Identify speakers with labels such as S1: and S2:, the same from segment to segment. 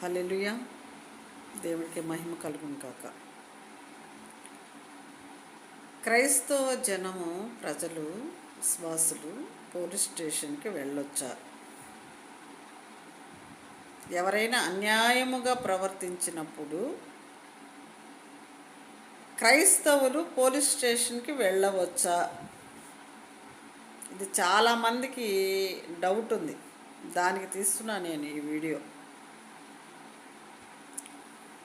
S1: హల్లెలూయా. దేవుడికి మహిమ కలుగును కాక. క్రైస్తవ జనము ప్రజలు విశ్వాసులు పోలీస్ స్టేషన్కి వెళ్ళొచ్చా? ఎవరైనా అన్యాయముగా ప్రవర్తించినప్పుడు క్రైస్తవులు పోలీస్ స్టేషన్కి వెళ్ళవచ్చా? ఇది చాలామందికి డౌట్ ఉంది, దానికి తీస్తున్నా నేను ఈ వీడియో.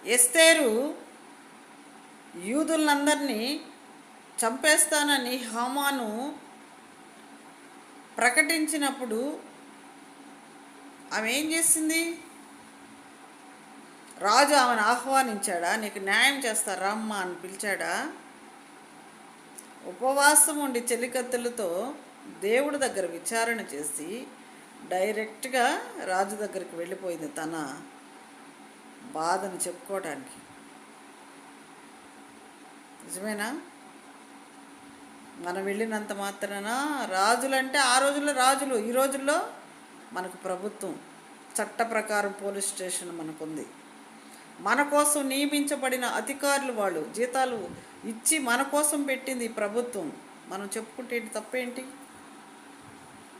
S1: ఎస్తేరు యూదులందరినీ చంపేస్తానని హామాను ప్రకటించినప్పుడు ఆమె ఏం చేసింది? రాజు ఆమెను ఆహ్వానించాడా? నీకు న్యాయం చేస్తా రమ్మా అని పిలిచాడా? ఉపవాసం ఉండి చెలికత్తెలతో దేవుడి దగ్గర విచారణ చేసి డైరెక్ట్గా రాజు దగ్గరికి వెళ్ళిపోయింది తన బాధను చెప్పుకోవడానికి. నిజమేనా? మనం వెళ్ళినంత మాత్రాన రాజులంటే ఆ రోజుల్లో రాజులు, ఈ రోజుల్లో మనకు ప్రభుత్వం చట్ట ప్రకారం పోలీస్ స్టేషన్ మనకుంది. మన కోసం నియమించబడిన అధికారులు, వాళ్ళు జీతాలు ఇచ్చి మన కోసం పెట్టింది ప్రభుత్వం. మనం చెప్పుకుంటే తప్పేంటి?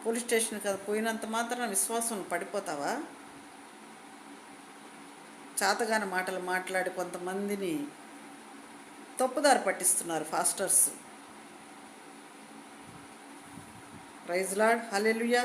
S1: పోలీస్ స్టేషన్ కదా పోయినంత మాత్రాన విశ్వాసం పడిపోతావా? చాతగాని మాటలు మాట్లాడి కొంతమందిని తప్పుదారి పట్టిస్తున్నారు ఫాస్టర్స్. ప్రైజ్ లార్డ్, హల్లెలూయా.